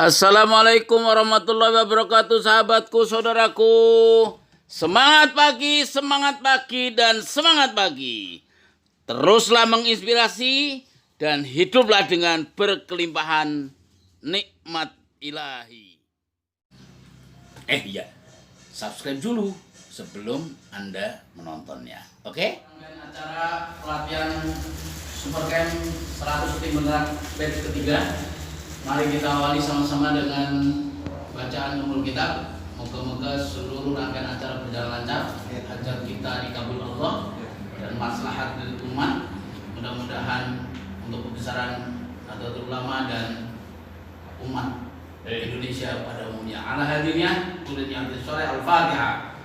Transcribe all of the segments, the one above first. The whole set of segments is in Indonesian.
Assalamualaikum warahmatullahi wabarakatuh, sahabatku, saudaraku. Semangat pagi, dan semangat pagi. Teruslah menginspirasi dan hiduplah dengan berkelimpahan nikmat ilahi. Iya, subscribe dulu sebelum Anda menontonnya. Oke? Acara pelatihan Supercamp 100 tim beneran batch ketiga. Mari kita awali sama-sama dengan bacaan umul kitab. Moga-moga seluruh rangkaian acara berjalan lancar, ajar kita dikabul Allah dan maslahat dari umat. Mudah-mudahan untuk kebesaran Nahdlatul Ulama dan umat Indonesia pada umumnya. Ala hadirnya turut yang sore Al-Fatihah.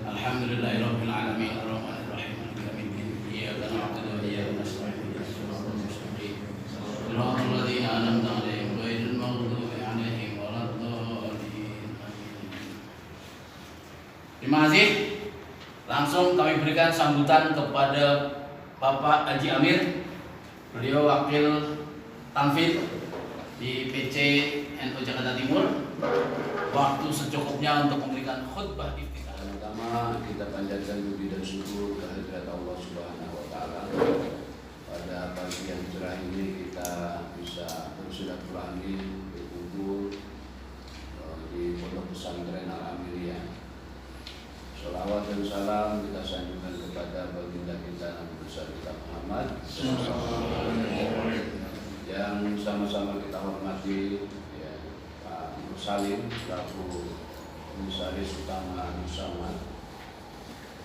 Alhamdulillahirabbil alamin arrahmanir rahim maliki yaumiddin. Iyyaka na'budu wa iyyaka nasta'in. Shiratal ladzina an'amta 'alaihim ghairil maghdubi 'alaihim waladdallin. Terima kasih. Langsung kami berikan sambutan kepada Bapak Haji Amir. Beliau wakil tanfid di PC NU Jakarta Timur. Waktu secukupnya untuk memberikan khutbah iftitah. Pertama kita panjatkan puji dan syukur kehadirat Allah Subhanahu wa taala. Pada pagi yang cerah ini kita bisa bersilaturahmi, berkumpul di Pondok Pesantren Al-Amiriyah. Sholawat dan salam kita sanjungkan kepada baginda kita Nabi besar kita Muhammad yang sama-sama kita hormati, ya, Pak Nur Salim selaku Komisaris Utama Nusama.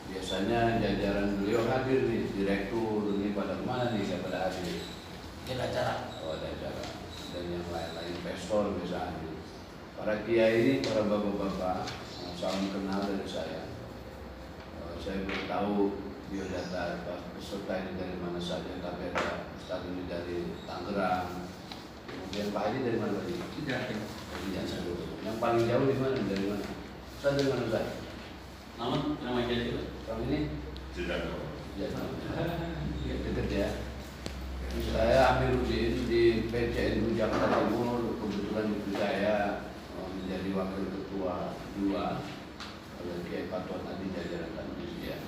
Biasanya jajaran beliau hadir nih, direktur ini pada mana nih, saya pada hadir. Ada acara. Oh, ada acara. Dan yang lain-lain investor bisa hadir. Para kiai ini, para bapak-bapak, salam kenal dari saya. Saya belum tahu biodata peserta ini dari mana saja, tapi ada Ustaz ini dari Tangerang. Kemudian Pak Haji dari mana tadi? Tidak. Yang paling jauh di mana? Dari mana? Ustaz dari mana Ustaz? Nama jadi Kamu ini? Tidak. Ya, dekat ya. Saya Amiruddin di PCNU Jakarta Timur. Kebetulan itu saya menjadi wakil ketua 2 oleh Kiai Fatwa tadi jajaran Tanfidiyah.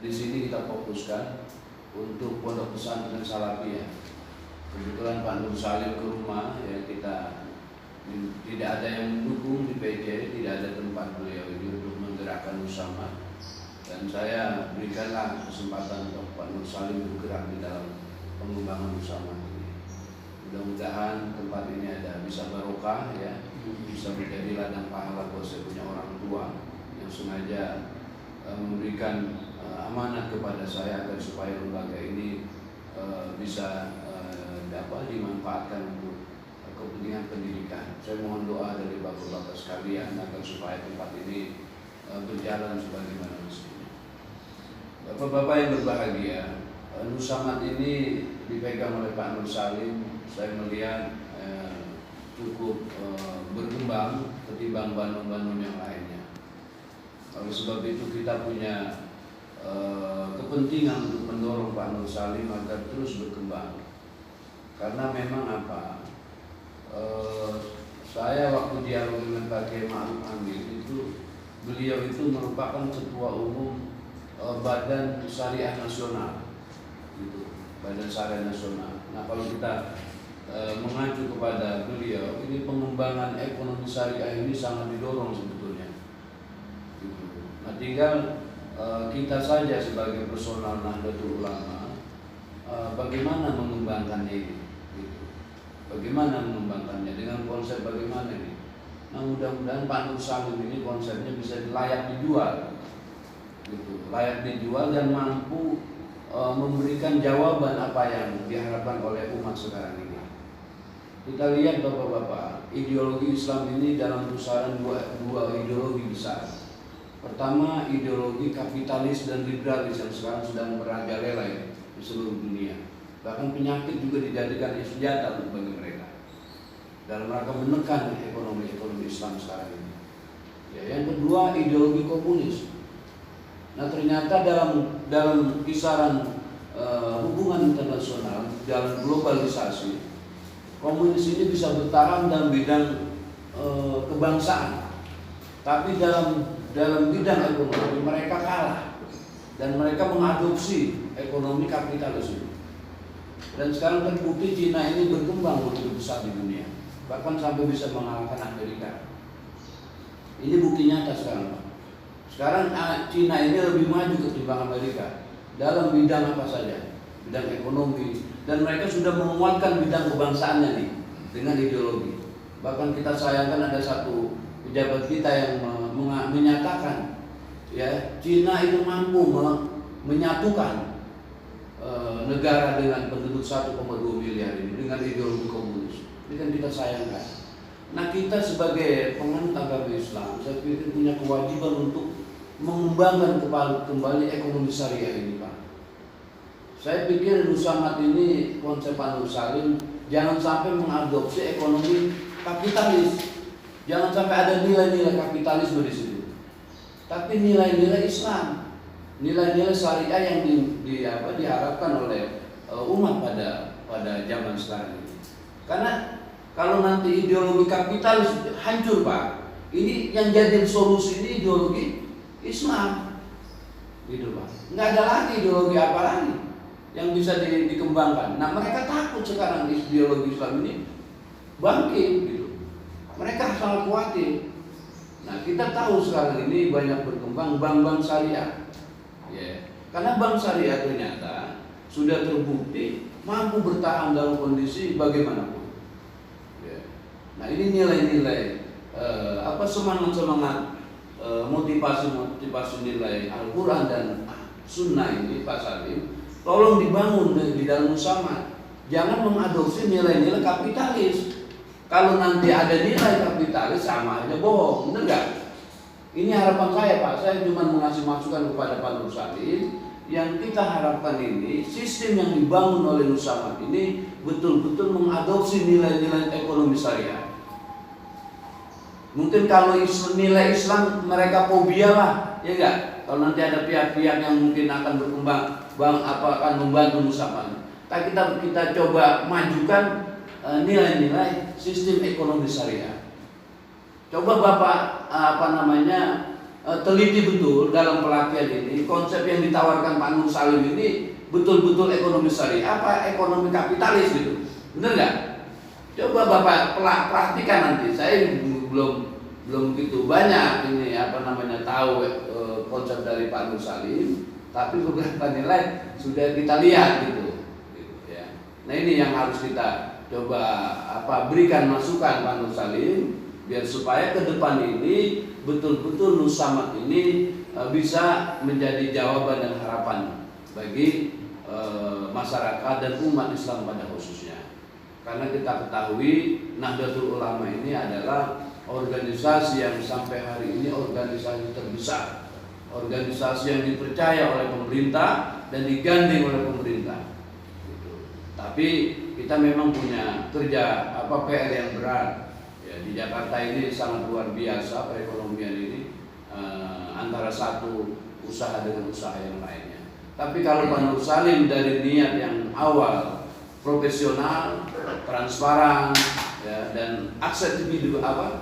Di sini kita fokuskan untuk Pondok Pesantren Salafiyah. Kebetulan Pak Nur Salim ke rumah, ya, kita tidak ada yang mendukung di PC, tidak ada tempat beliau ini untuk menggerakkan Nusama, dan saya berikanlah kesempatan untuk Pak Nur Salim bergerak di dalam pengembangan Nusama ini. Mudah-mudahan tempat ini ada bisa barokah, ya, bisa menjadi ladang pahala buat saya punya orang tua yang sengaja memberikan amanat kepada saya agar supaya lembaga ini bisa dapat dimanfaatkan untuk kepentingan pendidikan. Saya mohon doa dari bapak-bapak sekalian agar supaya tempat ini berjalan sebagaimana mestinya. Bapak-bapak yang berbahagia, Nusamat ini dipegang oleh Pak Nur Salim. Saya melihat cukup berkembang ketimbang Bandung-Bandung yang lainnya. Oleh sebab itu kita punya kepentingan untuk mendorong Pak Nur Salim agar terus berkembang. Karena memang apa? Saya waktu dialog dengan Pak Kiai Ma'ruf Amin itu, beliau itu merupakan ketua umum Badan Syariah Nasional, gitu, Badan Syariah Nasional. Nah, kalau kita mengacu kepada beliau, ini pengembangan ekonomi syariah ini sangat didorong sebetulnya. Gitu. Nah, tinggal kita saja sebagai personal Nahdlatul Ulama bagaimana mengembangkannya ini. Bagaimana mengembangkannya dengan konsep bagaimana ini? Nah, mudah-mudahan Pak Nur Salim ini konsepnya bisa layak dijual, gitu. Layak dijual dan mampu memberikan jawaban apa yang diharapkan oleh umat sekarang ini. Kita lihat bapak-bapak, ideologi Islam ini dalam pusaran dua ideologi besar. Pertama, ideologi kapitalis dan liberalis yang sekarang sedang merajalela di seluruh dunia. Bahkan penyakit juga dijadikan senjata bagi mereka dalam rangka menekan ekonomi Islam sekarang ini. Ya, yang kedua, ideologi komunis. Nah, ternyata dalam kisaran hubungan internasional dalam globalisasi, komunis ini bisa bertahan dalam bidang kebangsaan, tapi dalam bidang ekonomi mereka kalah dan mereka mengadopsi ekonomi kapitalisme. Dan sekarang terbukti Cina ini berkembang begitu besar di dunia, bahkan sampai bisa mengalahkan Amerika. Ini bukti nyata sekarang, Pak. Sekarang Cina ini lebih maju ketimbang Amerika dalam bidang apa saja, bidang ekonomi, dan mereka sudah menguatkan bidang kebangsaannya nih dengan ideologi. Bahkan kita sayangkan ada satu pejabat kita yang menyatakan ya Cina itu mampu menyatukan negara dengan penduduk 1,2 miliar ini dengan ideologi komunis. Ini kan kita sayangkan. Nah, kita sebagai penganut agama Islam, saya pikir punya kewajiban untuk mengembangkan kembali ekonomi syariah ini, Pak. Saya pikir Nusamat ini, konsep Pak Nur Salim, jangan sampai mengadopsi ekonomi kapitalis. Jangan sampai ada nilai-nilai kapitalisme di situ. Tapi nilai-nilai Islam, nilai-nilai syariah yang diharapkan oleh umat pada zaman sekarang ini. Karena kalau nanti ideologi kapitalis hancur, Pak, ini yang jadi solusi ini ideologi Islam, gitu, Pak. Nggak ada lagi ideologi apa lagi yang bisa dikembangkan. Nah, mereka takut sekarang ideologi Islam ini bangkit, gitu. Mereka sangat khawatir. Nah, kita tahu sekarang ini banyak berkembang bank-bank syariah, ya. Karena bank syariah ternyata sudah terbukti mampu bertahan dalam kondisi bagaimanapun. Ya. Nah, ini nilai-nilai semangat motivasi nilai Al-Quran dan Sunnah ini, Pak Salim, tolong dibangun di dalam Nusamat. Jangan mengadopsi nilai-nilai kapitalis. Kalau nanti ada nilai kapitalis sama aja bohong, benar nggak? Ini harapan saya, Pak. Saya cuma mengasih masukan kepada Pak Nur Salim. Yang kita harapkan ini sistem yang dibangun oleh Nusamat ini betul-betul mengadopsi nilai-nilai ekonomi syariah. Mungkin kalau nilai Islam mereka fobia lah, ya enggak? Kalau nanti ada pihak-pihak yang mungkin akan berkembang, akan membantu Nusamat. Tapi kita coba majukan nilai-nilai sistem ekonomi syariah. Coba Bapak teliti betul dalam pelatihan ini konsep yang ditawarkan Pak Nur Salim ini betul-betul ekonomi syariah apa ekonomi kapitalis gitu, benar nggak? Coba Bapak perhatikan nanti. Saya belum begitu banyak ini tahu konsep dari Pak Nur Salim, tapi beberapa nilai sudah kita lihat gitu ya. Nah, ini yang harus kita coba berikan masukan Pak Nur Salim biar supaya ke depan ini betul-betul Nusamat ini bisa menjadi jawaban dan harapan bagi masyarakat dan umat Islam pada khususnya. Karena kita ketahui Nahdlatul Ulama ini adalah organisasi yang sampai hari ini organisasi terbesar, organisasi yang dipercaya oleh pemerintah dan digandeng oleh pemerintah. Tapi kita memang punya kerja PR yang berat. Ya, di Jakarta ini sangat luar biasa perekonomian ini antara satu usaha dengan usaha yang lainnya. Tapi kalau Pak Nur Salim dari niat yang awal profesional, transparan, ya, dan akseptabel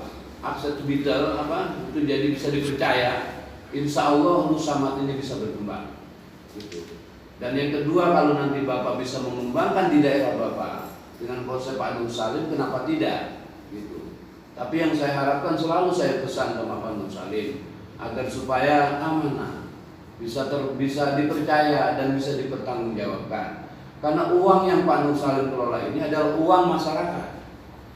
itu jadi bisa dipercaya, insya Allah Nusamat ini bisa berkembang. Gitu. Dan yang kedua, kalau nanti Bapak bisa mengembangkan di daerah Bapak dengan konsep Pak Nur Salim, kenapa tidak? Gitu. Tapi yang saya harapkan selalu saya pesan sama Pak Nur Salim agar supaya amanah, bisa dipercaya dan bisa dipertanggungjawabkan. Karena uang yang Pak Nur Salim kelola ini adalah uang masyarakat.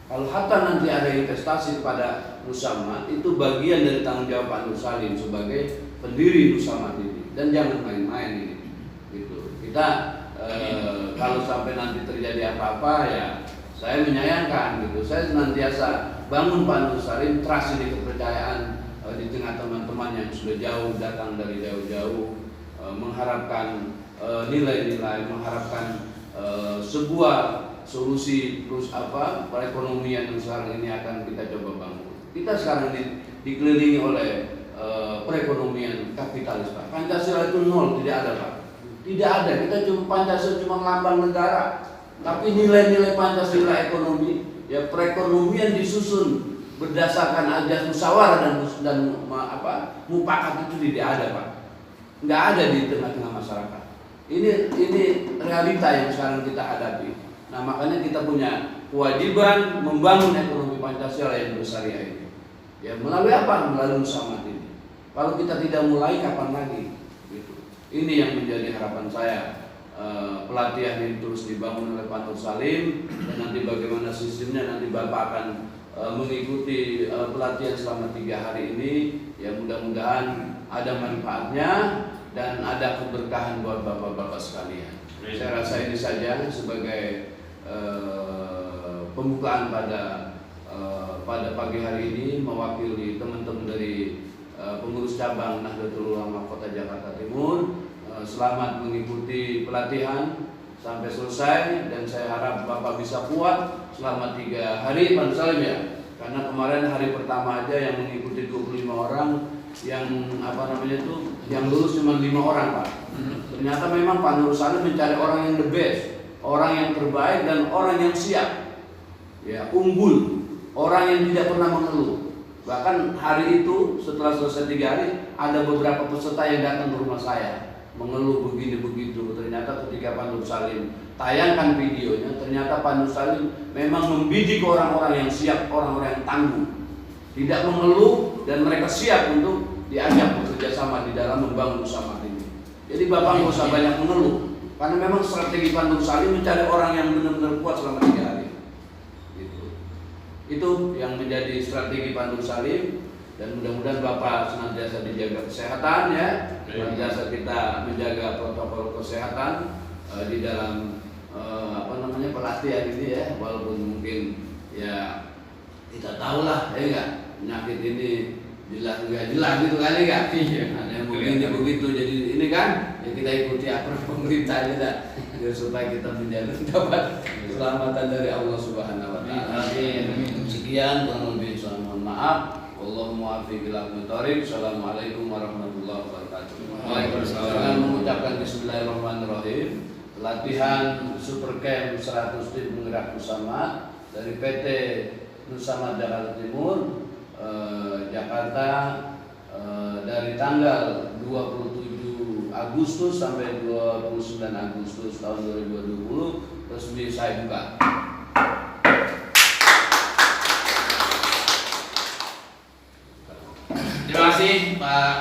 Kalau hatta nanti ada investasi pada Nusamat, itu bagian dari tanggung jawab Pak Nur Salim sebagai pendiri Nusamat ini. Dan jangan main-main ini. Gitu. Kita kalau sampai nanti terjadi apa-apa ya saya menyayangkan gitu. Saya senantiasa bangun Pak Nur Salim, trust ini kepercayaan di tengah teman-teman yang sudah jauh datang dari jauh-jauh, mengharapkan nilai-nilai, mengharapkan sebuah solusi perekonomian yang sekarang ini akan kita coba bangun. Kita sekarang dikelilingi oleh perekonomian kapitalis, Pak. Pancasila itu nol, tidak ada, Pak. Tidak ada. Kita cuma Pancasila cuma lambang negara, tapi nilai-nilai Pancasila ekonomi, ya perekonomian disusun berdasarkan ajas musyawarah dan mufakat itu tidak ada, Pak. Nggak ada di tengah-tengah masyarakat. Ini realita yang sekarang kita hadapi. Nah, makanya kita punya kewajiban membangun ekonomi Pancasila yang bersyariah ini. Ya melalui apa? Melalui musyawarah ini. Kalau kita tidak mulai, kapan lagi? Gitu. Ini yang menjadi harapan saya. Pelatihan ini terus dibangun oleh Pak Nur Salim, dan nanti bagaimana sistemnya nanti Bapak akan mengikuti pelatihan selama 3 hari ini. Ya mudah-mudahan ada manfaatnya dan ada keberkahan buat bapak-bapak sekalian. Saya rasa ini saja sebagai pembukaan pada pagi hari ini, mewakili teman-teman dari pengurus cabang Nahdlatul Ulama Kota Jakarta Timur. Selamat mengikuti pelatihan sampai selesai, dan saya harap Bapak bisa kuat selama 3 hari, Pak Salim ya. Karena kemarin hari pertama aja yang mengikuti 25 orang, yang yang lulus cuma 5 orang, Pak. Ternyata memang Pak Nur Salim mencari orang yang the best, orang yang terbaik dan orang yang siap, ya unggul, orang yang tidak pernah mengeluh. Bahkan hari itu setelah selesai 3 hari, ada beberapa peserta yang datang ke rumah saya mengeluh begini begitu. Ternyata ketika Pak Nur Salim tayangkan videonya, ternyata Pak Nur Salim memang membidik orang-orang yang siap, orang-orang yang tangguh, tidak mengeluh, dan mereka siap untuk diajak bekerja sama di dalam membangun usaha ini. Jadi Bapak nggak usah banyak mengeluh, karena memang strategi Pak Nur Salim mencari orang yang benar-benar kuat selama 3 hari. Itu yang menjadi strategi Pak Nur Salim, dan mudah-mudahan Bapak senantiasa dijaga kesehatan ya, senantiasa kita menjaga protokol kesehatan di dalam pelatihan ini ya, walaupun mungkin ya kita tahu lah ya enggak, penyakit ini jelas enggak jelas gitu kan ya enggak, ada yang begini begitu, jadi ini kan ya kita ikuti apa pemerintah aja supaya kita menjaga dapat keselamatan dari Allah Subhanahu Wa Taala. Sekian, kurang lebih saya mohon maaf. Allahumma afiq ila mutarib. Assalamualaikum warahmatullahi wabarakatuh. Waalaikumsalam. Dengan mengucapkan bismillahirrahmanirrahim, latihan Supercamp 100 tim penggerak Nusamad dari PT Nusamad Jakarta Timur Jakarta dari tanggal 27 Agustus sampai 29 Agustus tahun 2020 resmi saya buka. Terima kasih Pak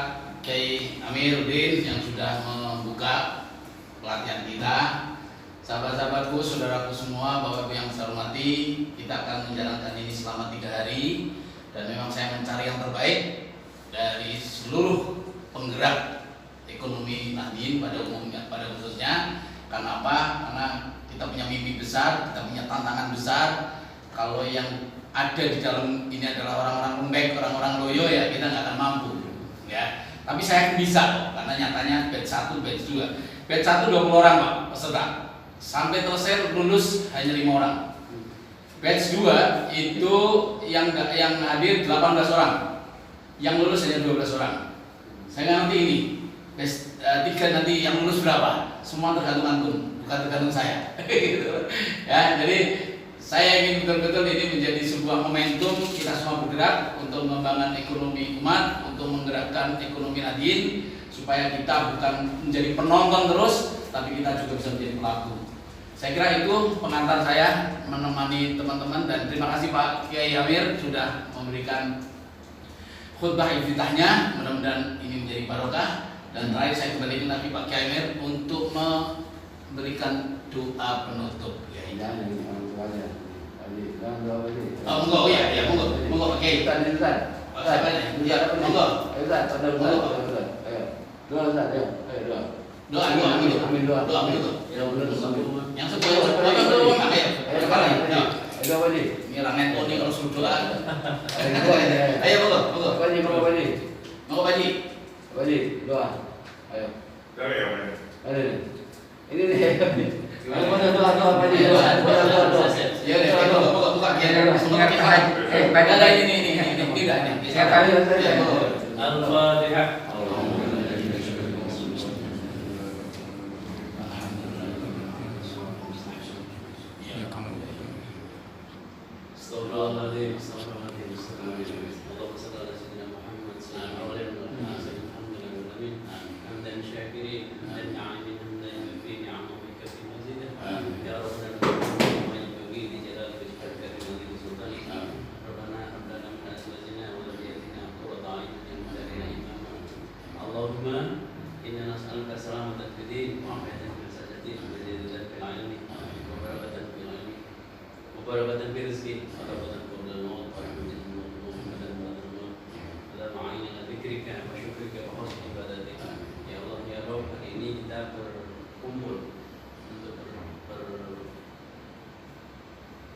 Kiai Amiruddin yang sudah membuka pelatihan kita. Sahabat-sahabatku, saudaraku semua, Bapak Ibu yang saya hormati, kita akan menjalankan ini selama 3 hari, dan memang saya mencari yang terbaik dari seluruh penggerak ekonomi Nahdien pada khususnya. Karena apa? Karena kita punya mimpi besar, kita punya tantangan besar. Kalau yang ada di dalam ini adalah orang-orang lembek, orang-orang loyo, ya kita nggak akan mampu ya. Tapi saya bisa kok, karena nyatanya batch 1, batch 2. Batch 1 20 orang Pak peserta, sampai selesai lulus hanya 5 orang. Batch 2 itu yang hadir 18 orang, yang lulus hanya 12 orang. Saya nggak ngerti ini batch 3 nanti yang lulus berapa, semua tergantung antum, bukan tergantung saya. Ya, jadi saya ingin betul-betul ini menjadi sebuah momentum kita semua bergerak untuk membangun ekonomi umat, untuk menggerakkan ekonomi Nahdien, supaya kita bukan menjadi penonton terus, tapi kita juga bisa menjadi pelaku. Saya kira itu pengantar saya menemani teman-teman, dan terima kasih Pak Kiai Amir sudah memberikan khutbah iftitahnya. Mudah-mudahan ini menjadi barokah. Dan terakhir saya kembalikan lagi Pak Kiai Amir untuk memberikan doa penutup. Monggo ya, monggo pakai. Doa. Yang sebelum ini rangen ini kalau suruh doa. Ayo monggo. Monggo Pak Haji. Doa. Ayo. Ini nih. Gimana doa Pak Haji? Ya, buka biar semua kita. Ada ini tidak ini. Saya kali saja. Al-Fatihah. Astagfirullahaladzim, astagfirullahaladzim, astagfirullahaladzim. Allahumma salli ala sayyidina Muhammad sallallahu alaihi wa sallam. Alhamdulillah, hamdan syakirin, hamdan na'imin, hamdan yufi ni'amahu wa yukafi mazidah. Ya Rabbana wa yukawi li jalali wajhika karim wa li sultanik. Rabbana rabbana min azwajina wa dhurriyyatina qurrata a'yunin waj'alna imama. Allahumma inna nas'aluka salamatan fid din wa 'afiyatan fil jasadi wa ziyadatan fil 'ilmi wa barakatan fil 'ilmi. وبركة في رزقك وبركة قبل الموت ورحمة الموت ومحمدا بعد الموت على معين ذكرك وشكرك وحسن عبادتك ya Allah ya Rabb, hari ini kita berkumpul untuk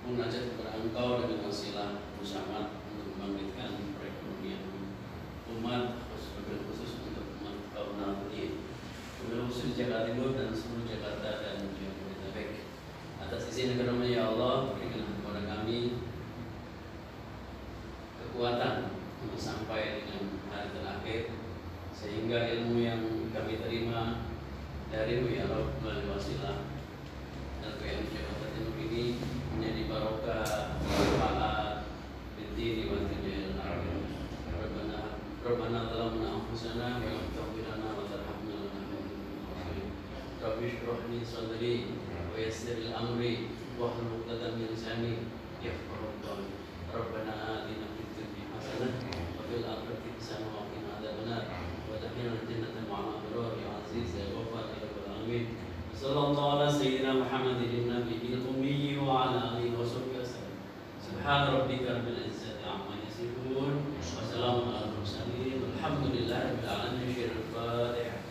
munajat kepada Engkau dengan wasilah bersama untuk membangkitkan perekonomian umat khusus untuk umat kaum Nahdliyin khusus Jakarta Timur dan seluruh Jakarta dan Jabodetabek. Atas izin karunia ya Allah, berikanlah kepada kami kekuatan untuk sampai dengan hari terakhir, sehingga ilmu yang kami terima darimu ya Rabb melalui wasilah LPM Jakarta Timur ini menjadi barokah, manfaat, bidini wa dunya al-akhirah. Rabbana zalamna anfusana wa lam taghfir lana wa tarhamna lanakunanna minal khasirin. Rabbi shrah li sadri ويسر الأمر واحلل عقدة من لساني يفقهوا قولي ربنا آتنا في الدنيا حسنة وفي الآخرة حسنة وقنا عذاب النار وادخلنا الجنة مع الأبرار يا عزيز يا غفار يا رب العالمين صلى الله على سيدنا محمد النبي الأمي وعلى آله وصحبه وسلم سبحان ربك رب العزة عما يصفون وسلام على المرسلين والحمد لله رب العالمين. شر الفاتحة.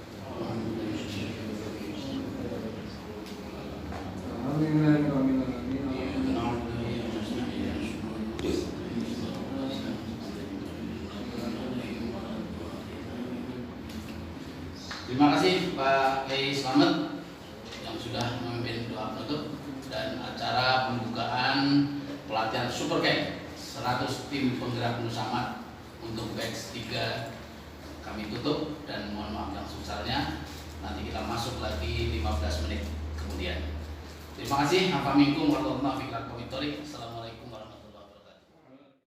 Terima kasih Pak Kiai Slamet yang sudah memimpin doa penutup dan acara pembukaan pelatihan Super Camp 100 tim penggerak Nusamat untuk batch 3 kami tutup dan mohon maaf yang sebesarnya. Nanti kita masuk lagi 15 menit kemudian. Terima kasih. Assalamualaikum warahmatullahi wabarakatuh. Assalamualaikum.